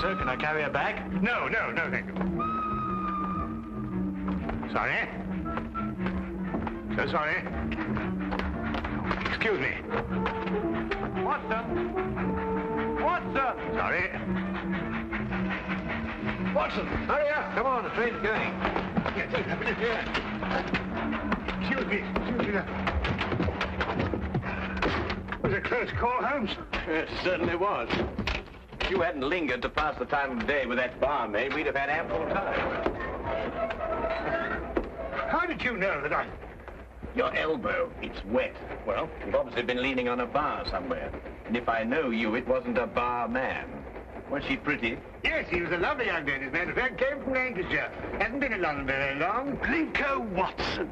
sir. Can I carry her back? No, thank you. Sorry. So sorry. Excuse me. Watson! Watson! Sorry. Watson, hurry up. Come on, the train's going. Yes, Excuse me. Was it a close call, Holmes? It certainly was. If you hadn't lingered to pass the time of day with that barmaid, we'd have had ample time. How did you know that I... Your elbow, it's wet. Well, you've obviously been leaning on a bar somewhere. And if I know you, it wasn't a barman. Was she pretty? Yes, he was a lovely young lady. As a matter of fact, came from Lancashire. Hasn't been in London very long. Blinko Watson.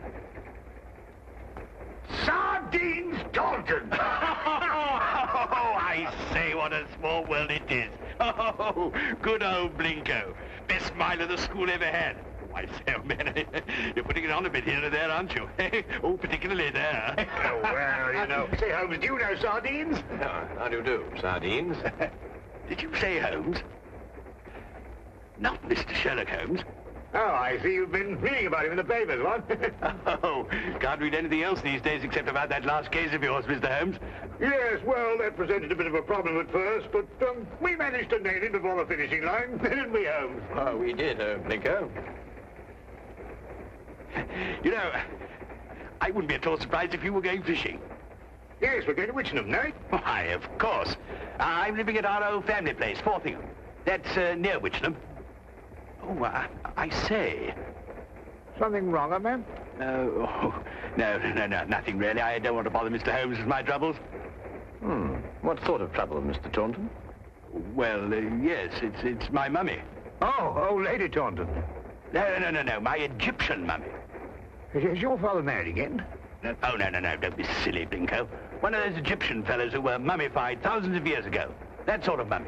Sardines Dalton. Oh, I say, what a small world it is. Oh, good old Blinko. Best smile of the school ever had. I say, oh, man, you're putting it on a bit here and there, aren't you? Oh, particularly there. Oh, well, you know. Say, Holmes, do you know sardines? How do you do, sardines? Did you say Holmes? Not Mr. Sherlock Holmes. Oh, I see you've been reading about him in the papers, what? Oh, can't read anything else these days except about that last case of yours, Mr. Holmes. Yes, well, that presented a bit of a problem at first, but we managed to nail him before the finishing line, didn't we, Holmes? Oh, we did, Blinko. You know, I wouldn't be at all surprised if you were going fishing. Yes, we're going to Witchenham, no? Why, of course. I'm living at our old family place, Forthingham. That's near Witchenham. Oh, I say. Something wrong, ma'am? No, nothing really. I don't want to bother Mr. Holmes with my troubles. What sort of trouble, Mr. Taunton? Well, yes, it's my mummy. Oh, Lady Taunton. No, my Egyptian mummy. Is your father married again? No, don't be silly, Blinko. One of those Egyptian fellows who were mummified thousands of years ago. That sort of mummy.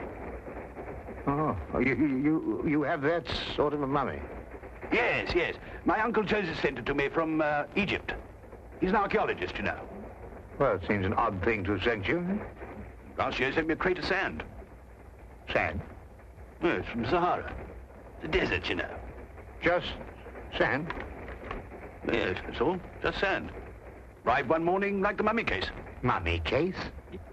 Oh, you have that sort of a mummy? Yes. My Uncle Joseph sent it to me from Egypt. He's an archaeologist, you know. Well, it seems an odd thing to have sent you. Last year he sent me a crate of sand. Sand? Yes, from Sahara. The desert, you know. Just sand? Yes, that's all. Just sand. Arrived one morning like the mummy case. Mummy case?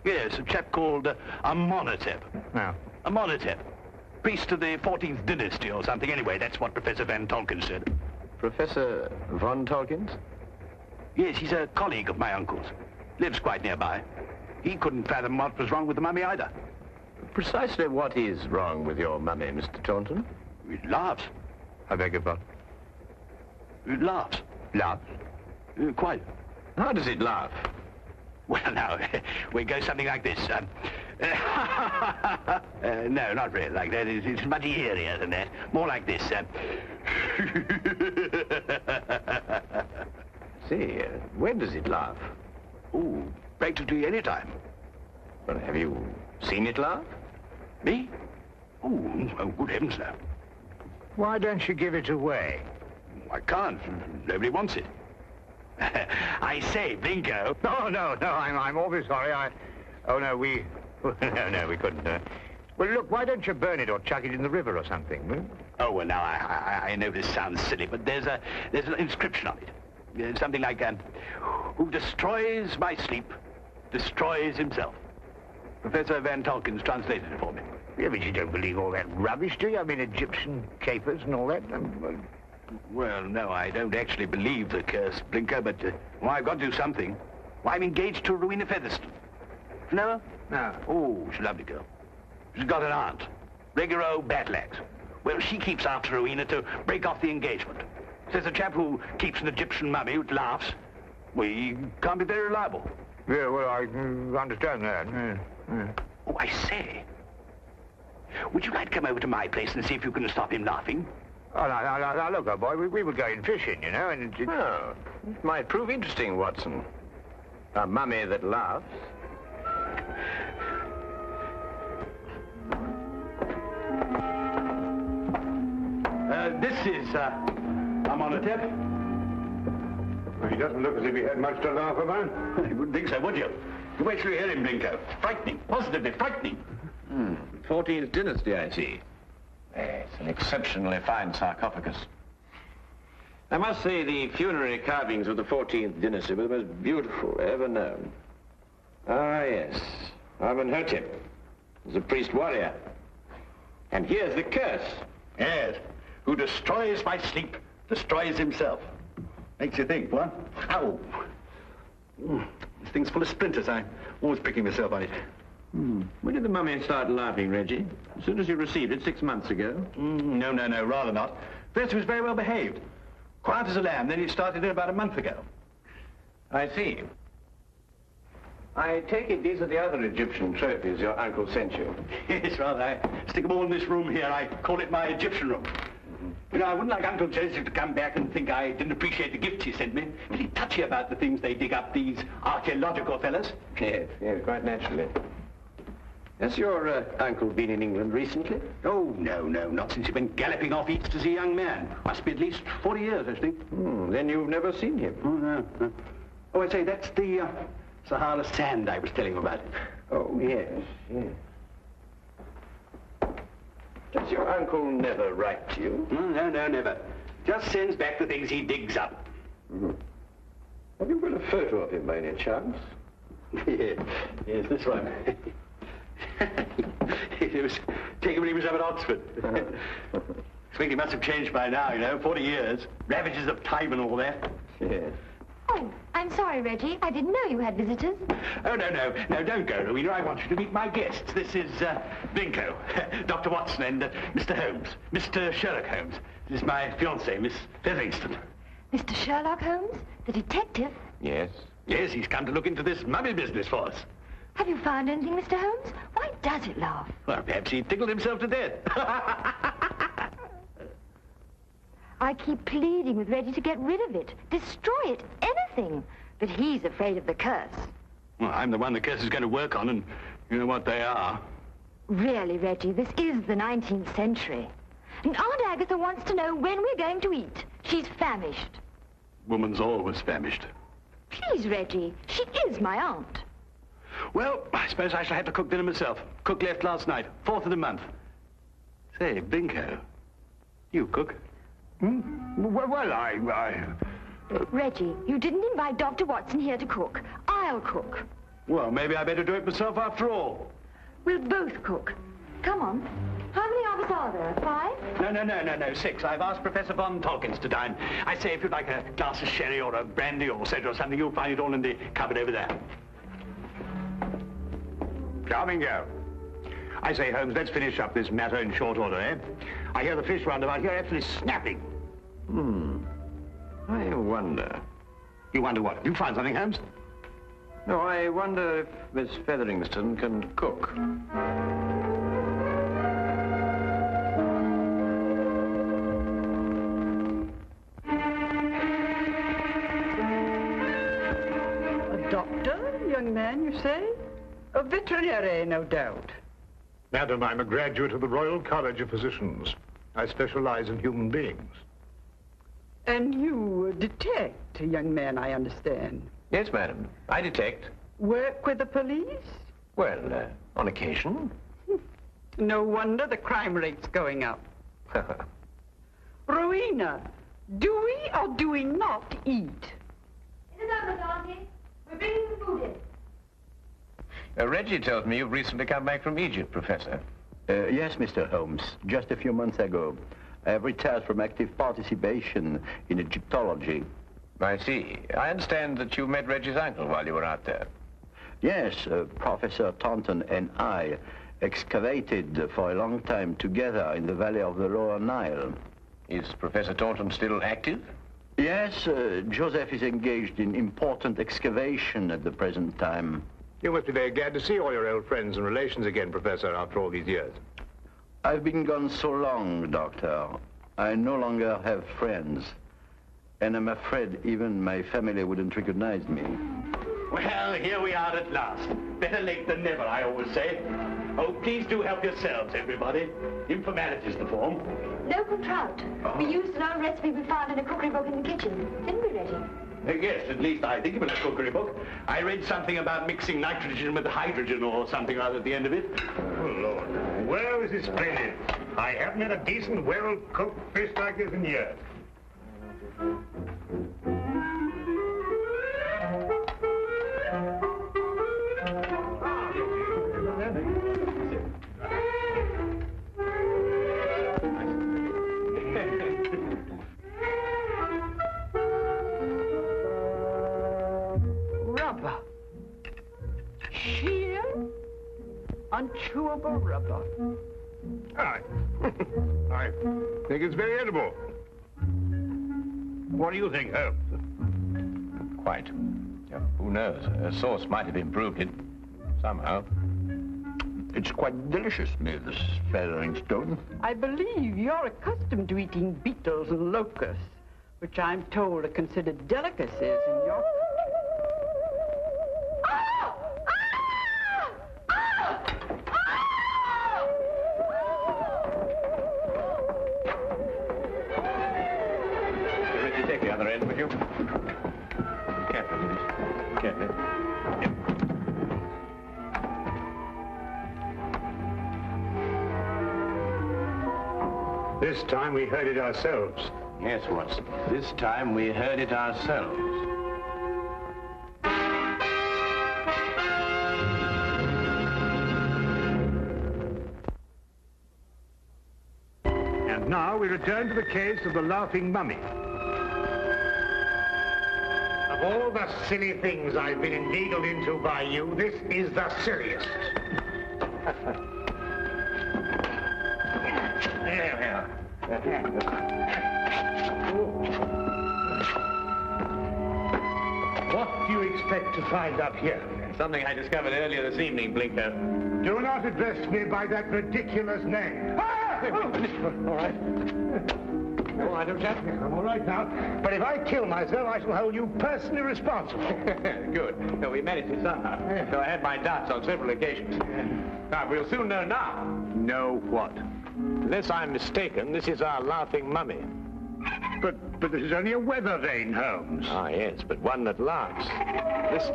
Yes, a chap called Amenhotep. No. Amenhotep. Priest of the 14th dynasty or something. Anyway, that's what Professor Van Tolkien said. Professor Von Tolkien? Yes, he's a colleague of my uncle's. Lives quite nearby. He couldn't fathom what was wrong with the mummy either. Precisely what is wrong with your mummy, Mr. Taunton? It laughs. I beg your pardon? It laughs. Laughs? Quite. How does it laugh? Well, now, we go something like this. No, not really like that. It's much eerier than that. More like this. See, when does it laugh? Oh, practically any time. Well, have you seen it laugh? Me? Oh, good heavens, no. Why don't you give it away? I can't. Nobody wants it. I say, Blinko. No, I'm awfully sorry. We couldn't. Well, look, why don't you burn it or chuck it in the river or something? Hmm? Oh, well, now, I know this sounds silly, but there's an inscription on it. Something like, who destroys my sleep, destroys himself. Professor Van Tolkien's translated it for me. Yeah, but you don't believe all that rubbish, do you? I mean, Egyptian capers and all that. Well, no, I don't actually believe the curse, Blinker, but I've got to do something. Well, I'm engaged to Rowena Featherstone. No? No. Oh, she's a lovely girl. She's got an aunt, regular old battle axe. Well, she keeps after Rowena to break off the engagement. Says a chap who keeps an Egyptian mummy who laughs, well, he can't be very reliable. Yeah, well, I understand that. Yeah. Oh, I say. Would you like to come over to my place and see if you can stop him laughing? Oh, now, look, old boy, we were going fishing, you know, and... Oh, it might prove interesting, Watson. A mummy that laughs. This is, Amenhotep. Well, he doesn't look as if he had much to laugh about. You wouldn't think so, would you? You wait till you hear him, Blinko. Frightening, positively frightening. 14th dynasty, I see. It's an exceptionally fine sarcophagus. I must say the funerary carvings of the 14th dynasty were the most beautiful ever known. Ah, yes. Amenhotep was a priest-warrior. And here's the curse. Yes. Who destroys my sleep, destroys himself. Makes you think, what? Ow. This thing's full of splinters. I'm always pricking myself on it. When did the mummy start laughing, Reggie? As soon as you received it 6 months ago? No, rather not. First, he was very well behaved. Quiet as a lamb. Then he started it about a month ago. I see. I take it these are the other Egyptian trophies your uncle sent you. Yes, rather. I stick them all in this room here. I call it my Egyptian room. You know, I wouldn't like Uncle Joseph to come back and think I didn't appreciate the gifts he sent me. Pretty touchy about the things they dig up, these archaeological fellas. Yes, quite naturally. Has your uncle been in England recently? Oh, no, not since he went galloping off east as a young man. Must be at least 40 years, I think. Then you've never seen him? Oh, no. Oh, I say, that's the Sahara sand I was telling you about. Oh, yes. Does your uncle never write to you? No, never. Just sends back the things he digs up. Have you got a photo of him by any chance? Yes, this one. It was taken when he was up at Oxford. I think he must have changed by now, you know, 40 years. Ravages of time and all that. Yes. Oh, I'm sorry, Reggie. I didn't know you had visitors. Oh, no, don't go, Rowena. I want you to meet my guests. This is Binko, Dr. Watson, and Mr. Holmes, Mr. Sherlock Holmes. This is my fiancée, Miss Featherington. Mr. Sherlock Holmes, the detective? Yes. Yes, he's come to look into this mummy business for us. Have you found anything, Mr. Holmes? Why does it laugh? Well, perhaps he tickled himself to death. I keep pleading with Reggie to get rid of it, destroy it, anything. But he's afraid of the curse. Well, I'm the one the curse is going to work on, and you know what they are. Really, Reggie, this is the 19th century. And Aunt Agatha wants to know when we're going to eat. She's famished. Woman's always famished. Please, Reggie, she is my aunt. Well, I suppose I shall have to cook dinner myself. Cook left last night, 4th of the month. Say, Binko, you cook? Well, I... Reggie, you didn't invite Dr. Watson here to cook. I'll cook. Well, maybe I better do it myself after all. We'll both cook. Come on. How many of us are there? 5? No, 6. I've asked Professor von Tolkins to dine. I say, if you'd like a glass of sherry or a brandy or soda or something, you'll find it all in the cupboard over there. Charming girl. I say, Holmes, let's finish up this matter in short order, eh? I hear the fish roundabout here actually snapping. I wonder. You wonder what? You find something, Holmes? No, I wonder if Miss Featherington can cook. A doctor, young man, you say? A veterinary, no doubt. Madam, I'm a graduate of the Royal College of Physicians. I specialize in human beings. And you detect, young man, I understand. Yes, madam. I detect. Work with the police? Well, on occasion. No wonder the crime rate's going up. Rowena, do we or do we not eat? In the number, Auntie. We're bringing the food in. Reggie tells me you've recently come back from Egypt, Professor. Yes, Mr. Holmes. Just a few months ago. I have retired from active participation in Egyptology. I see. I understand that you met Reggie's uncle while you were out there. Yes, Professor Taunton and I excavated for a long time together in the valley of the Lower Nile. Is Professor Taunton still active? Yes, Joseph is engaged in important excavation at the present time. You must be very glad to see all your old friends and relations again, Professor, after all these years. I've been gone so long, Doctor. I no longer have friends. And I'm afraid even my family wouldn't recognize me. Well, here we are at last. Better late than never, I always say. Oh, please do help yourselves, everybody. Informality's the form. Local trout. We used an old recipe we found in a cookery book in the kitchen. Didn't we, Reggie? Yes, at least I think it was a cookery book. I read something about mixing nitrogen with hydrogen or something or other at the end of it. Oh, Lord. Well, this is splendid. I haven't had a decent, well-cooked fish like this in years. Rubber. Sheer, unchewable rubber. I think it's very edible. What do you think, Holmes? Quite. Who knows? A sauce might have improved it somehow. It's quite delicious, Miss Featheringstone. I believe you're accustomed to eating beetles and locusts, which I'm told are considered delicacies in your... Richie, take the other end, would you? Carefully, Louise. Carefully. This time we heard it ourselves. Yes, Watson. This time we heard it ourselves. And now we return to the case of the laughing mummy. Of all the silly things I've been inveigled into by you, this is the silliest. What do you expect to find up here? Something I discovered earlier this evening, Blinker. Do not address me by that ridiculous name. All right. All right, old chap. I'm all right now. But if I kill myself, I shall hold you personally responsible. Good. So we managed it somehow. So I had my doubts on several occasions. Now, we'll soon know now. Know what? Unless I'm mistaken, this is our laughing mummy. But this is only a weather vane, Holmes. Ah, yes, but one that laughs. Listen.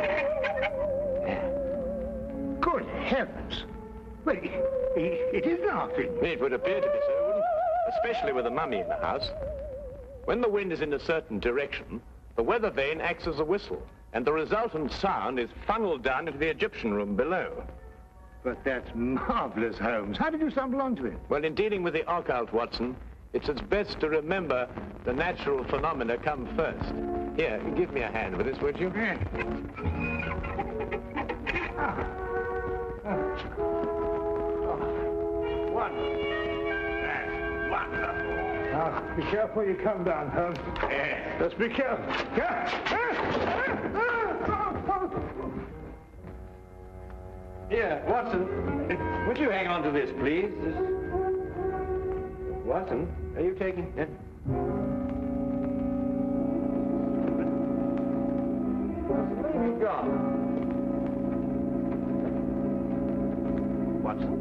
Good heavens. Well, it is laughing. It would appear to be so, wouldn't it? Especially with a mummy in the house. When the wind is in a certain direction, the weather vane acts as a whistle, and the resultant sound is funneled down into the Egyptian room below. But that's marvelous, Holmes. How did you stumble onto it? Well, in dealing with the occult, Watson, it's best to remember the natural phenomena come first. Here, give me a hand with this, would you? Yeah. Wonderful. That's wonderful. Now, be careful you come down, Holmes. Yeah. Just be careful. Here, Watson, would you hang on to this, please? Watson, are you taking it? Watson, where have you gone? Watson?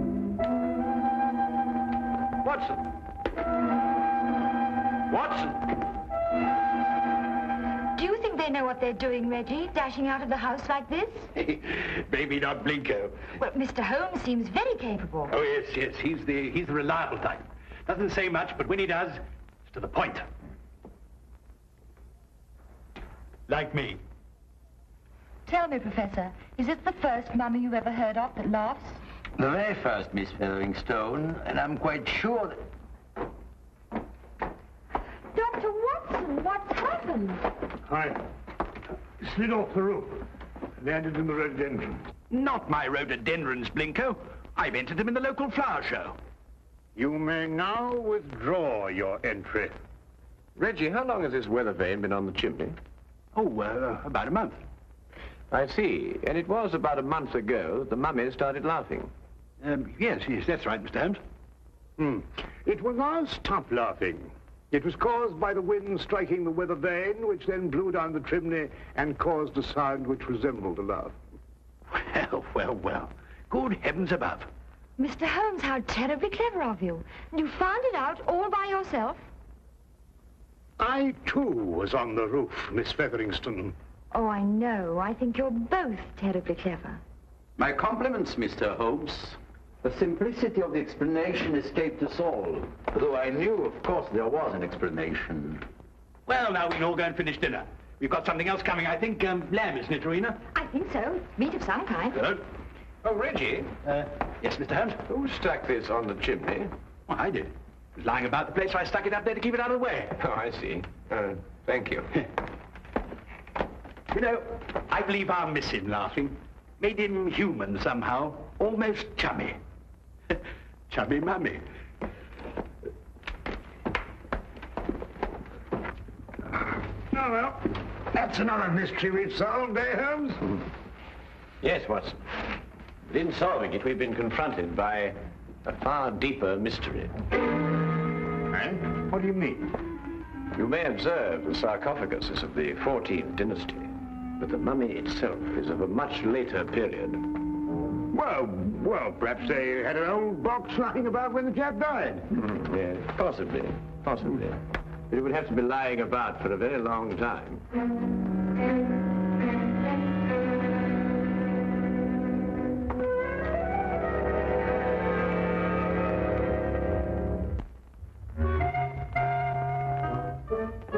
Watson? Watson? Do you think they know what they're doing, Reggie, dashing out of the house like this? Maybe not Blinko. Well, Mr. Holmes seems very capable. Oh, yes. He's the reliable type. Doesn't say much, but when he does, it's to the point. Like me. Tell me, Professor, is this the first mummy you've ever heard of that laughs? The very first, Miss Featheringstone, and I'm quite sure that... Dr. Watson, what's happened? I slid off the roof. Landed in the rhododendron. Not my rhododendrons, Blinko. I've entered them in the local flower show. You may now withdraw your entry. Reggie, how long has this weather vane been on the chimney? Oh, about a month. I see. And it was about a month ago that the mummy started laughing. Yes, that's right, Mr. Holmes. It was our stop laughing. It was caused by the wind striking the weather vane, which then blew down the chimney and caused a sound which resembled a laugh. Well. Good heavens above. Mr. Holmes, how terribly clever of you. You found it out all by yourself? I, too, was on the roof, Miss Featherington. Oh, I know. I think you're both terribly clever. My compliments, Mr. Holmes. The simplicity of the explanation escaped us all, though I knew, of course, there was an explanation. Well, now we can all go and finish dinner. We've got something else coming, I think. Lamb, isn't it, Rowena? I think so. Meat of some kind. Good. Oh, Reggie, Yes, Mr. Holmes? who stuck this on the chimney? Well, I did. It was lying about the place, so I stuck it up there to keep it out of the way. Oh, I see. Thank you. You know, I believe I'll miss him laughing. Made him human somehow. Almost chummy. Chummy mummy. Oh, well, that's another mystery we've solved, eh, Holmes? Yes, Watson. But in solving it, we've been confronted by a far deeper mystery. And? What do you mean? You may observe the sarcophagus is of the 14th dynasty, but the mummy itself is of a much later period. Well, perhaps they had an old box lying about when the chap died. Yes, possibly. But it would have to be lying about for a very long time.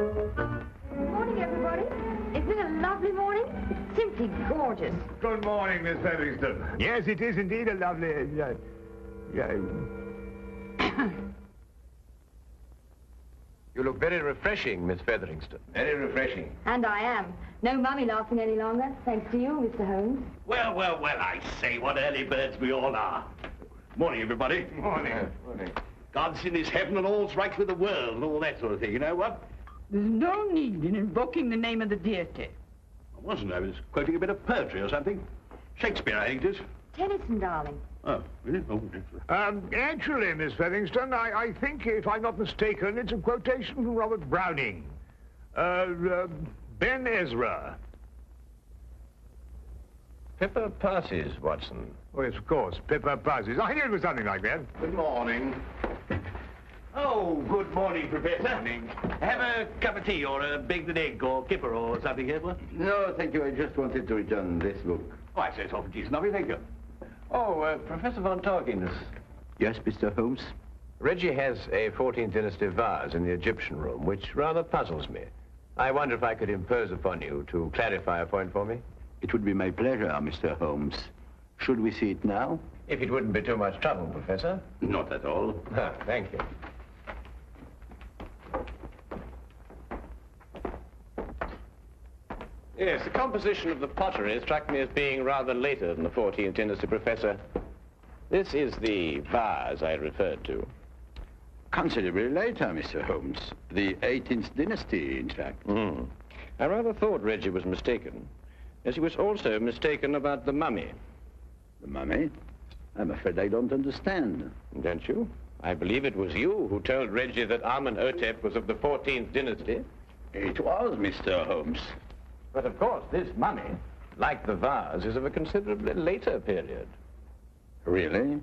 Morning, everybody. Isn't it a lovely morning? It's simply gorgeous. Good morning, Miss Featherington. Yes, it is indeed a lovely... You look very refreshing, Miss Featherington. Very refreshing. And I am. No mummy laughing any longer, thanks to you, Mr. Holmes. Well, I say, what early birds we all are. Morning, everybody. Morning. Morning. God's in his heaven and all's right with the world and all that sort of thing, you know what? There's no need in invoking the name of the deity. I wasn't. I was quoting a bit of poetry or something. Shakespeare, I think it is. Tennyson, darling. Oh, really? Oh, excellent. Actually, Miss Featherington, I think, if I'm not mistaken, it's a quotation from Robert Browning. Ben Ezra. Pippa passes, Watson. Oh, yes, of course, Pippa passes. I knew it was something like that. Good morning. Oh, good morning, Professor. Morning. Have a cup of tea or a baked egg or kipper or something here, what? No, thank you. I just wanted to return this book. Oh, I say it's awful decent of you, thank you. Oh, Professor von Torkins. Yes, Mr. Holmes? Reggie has a 14th dynasty vase in the Egyptian room, which rather puzzles me. I wonder if I could impose upon you to clarify a point for me? It would be my pleasure, Mr. Holmes. Should we see it now? If it wouldn't be too much trouble, Professor. Not at all. Thank you. Yes, the composition of the pottery struck me as being rather later than the 14th dynasty, Professor. This is the vase I referred to. Considerably later, Mr. Holmes. The 18th dynasty, in fact. I rather thought Reggie was mistaken, as he was also mistaken about the mummy. The mummy? I'm afraid I don't understand. Don't you? I believe it was you who told Reggie that Amenhotep was of the 14th dynasty. It was, Mr. Holmes. But of course, this mummy, like the vase, is of a considerably later period. Really?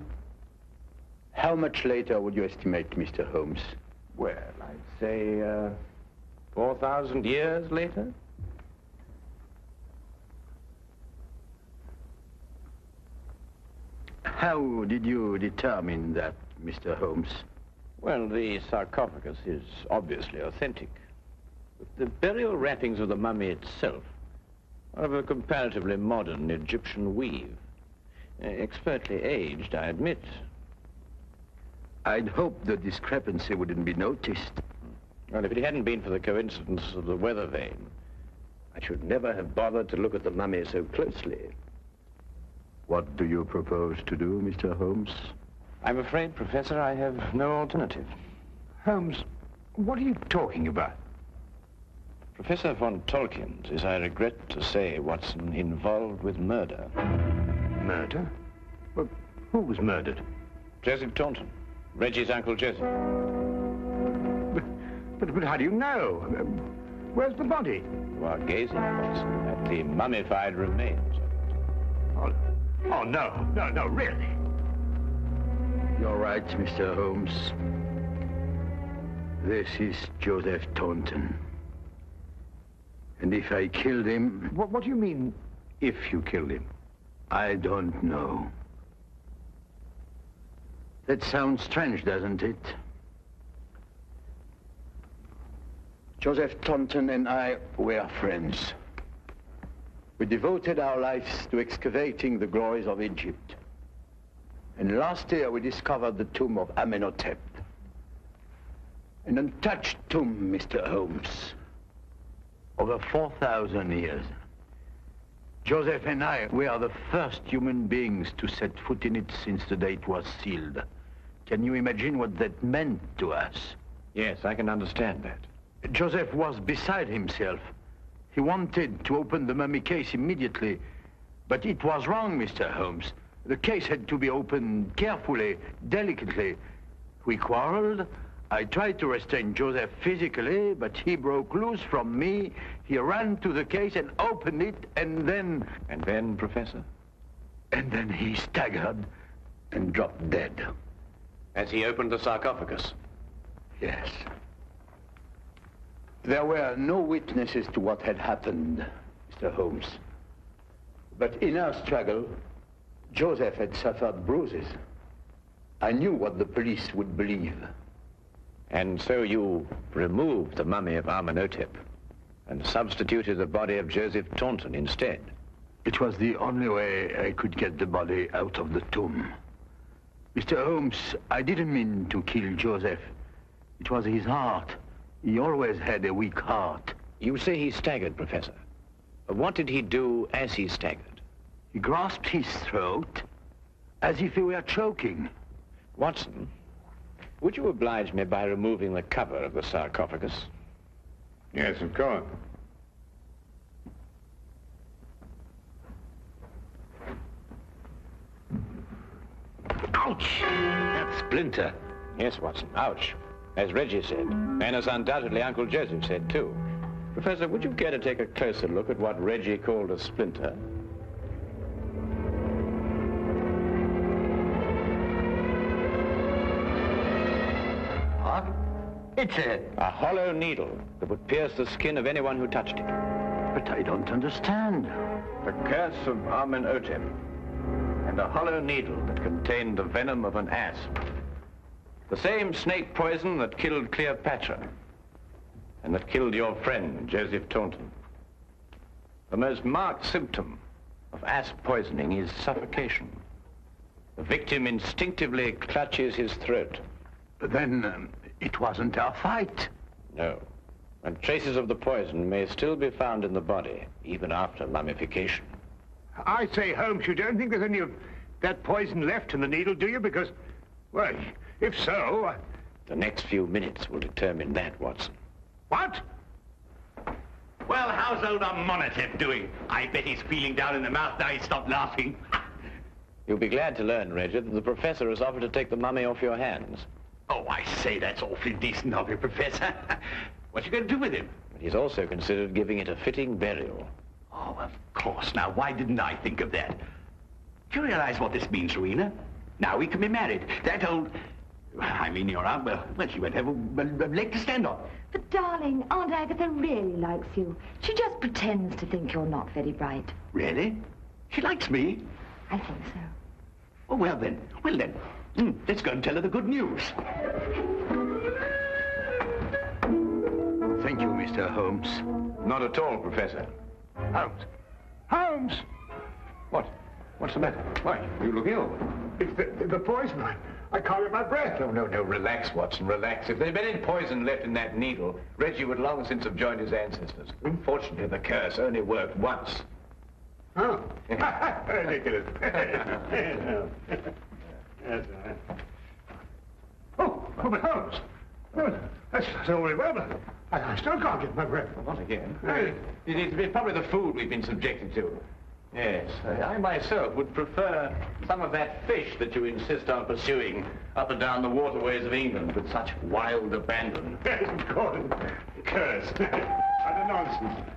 How much later would you estimate, Mr. Holmes? Well, I'd say, 4,000 years later. How did you determine that, Mr. Holmes? Well, the sarcophagus is obviously authentic. But the burial wrappings of the mummy itself are of a comparatively modern Egyptian weave. Expertly aged, I admit. I'd hoped the discrepancy wouldn't be noticed. Well, if it hadn't been for the coincidence of the weather vane, I should never have bothered to look at the mummy so closely. What do you propose to do, Mr. Holmes? I'm afraid, Professor, I have no alternative. Holmes, what are you talking about? Professor von Tolkien is, I regret to say, Watson, involved with murder. Murder? Well, who was murdered? Joseph Taunton, Reggie's Uncle Joseph. But how do you know? Where's the body? You are gazing, Watson, at the mummified remains. Oh, no, really. You're right, Mr. Holmes. This is Joseph Taunton. And if I killed him... What do you mean, if you killed him? I don't know. That sounds strange, doesn't it? Joseph Taunton and I were friends. We devoted our lives to excavating the glories of Egypt. And last year we discovered the tomb of Amenhotep. An untouched tomb, Mr. Holmes. Over 4,000 years. Joseph and I were the first human beings to set foot in it since the day it was sealed. Can you imagine what that meant to us? Yes, I can understand that. Joseph was beside himself. He wanted to open the mummy case immediately, but it was wrong, Mr. Holmes. The case had to be opened carefully, delicately. We quarreled. I tried to restrain Joseph physically, but he broke loose from me. He ran to the case and opened it, and then... And then, Professor? And then he staggered and dropped dead. As he opened the sarcophagus? Yes. There were no witnesses to what had happened, Mr. Holmes. But in our struggle, Joseph had suffered bruises. I knew what the police would believe. And so you removed the mummy of Amenhotep and substituted the body of Joseph Taunton instead? It was the only way I could get the body out of the tomb. Mr. Holmes, I didn't mean to kill Joseph. It was his heart. He always had a weak heart. You say he staggered, Professor. What did he do as he staggered? He grasped his throat as if he were choking. Watson, would you oblige me by removing the cover of the sarcophagus? Yes, of course. Ouch! That splinter. Yes, Watson, ouch. As Reggie said, and as undoubtedly Uncle Joseph said, too. Professor, would you care to take a closer look at what Reggie called a splinter? What? It's a hollow needle that would pierce the skin of anyone who touched it. But I don't understand. The curse of Amenhotep, and a hollow needle that contained the venom of an asp. The same snake poison that killed Cleopatra, and that killed your friend, Joseph Taunton. The most marked symptom of asp poisoning is suffocation. The victim instinctively clutches his throat. Then it wasn't our fight. No. And traces of the poison may still be found in the body, even after mummification. I say, Holmes, you don't think there's any of that poison left in the needle, do you? Because, well, if so... The next few minutes will determine that, Watson. What? Well, how's old Amenhotep doing? I bet he's feeling down in the mouth now he's stopped laughing. You'll be glad to learn, Reggie, that the professor has offered to take the mummy off your hands. Oh, I say, that's awfully decent of you, Professor. What you going to do with him? But he's also considered giving it a fitting burial. Oh, of course. Now, why didn't I think of that? Do you realize what this means, Rowena? Now we can be married. That old... I mean, your aunt, well, she won't have a leg to stand on. But, darling, Aunt Agatha really likes you. She just pretends to think you're not very bright. Really? She likes me? I think so. Oh, well then. Let's go and tell her the good news. Thank you, Mr. Holmes. Not at all, Professor. Holmes! Holmes! What? What's the matter? Why? You look ill. It's the poison. I can't get my breath. No, relax, Watson, relax. If there had been any poison left in that needle, Reggie would long since have joined his ancestors. Unfortunately, the curse only worked once. Oh. Ridiculous. Oh, but Holmes. Oh, that's all very well, but I still can't get my breath. Not again. It's probably the food we've been subjected to. Yes, I myself would prefer some of that fish that you insist on pursuing up and down the waterways of England with such wild abandon. Yes, of course. Curse. Utter nonsense.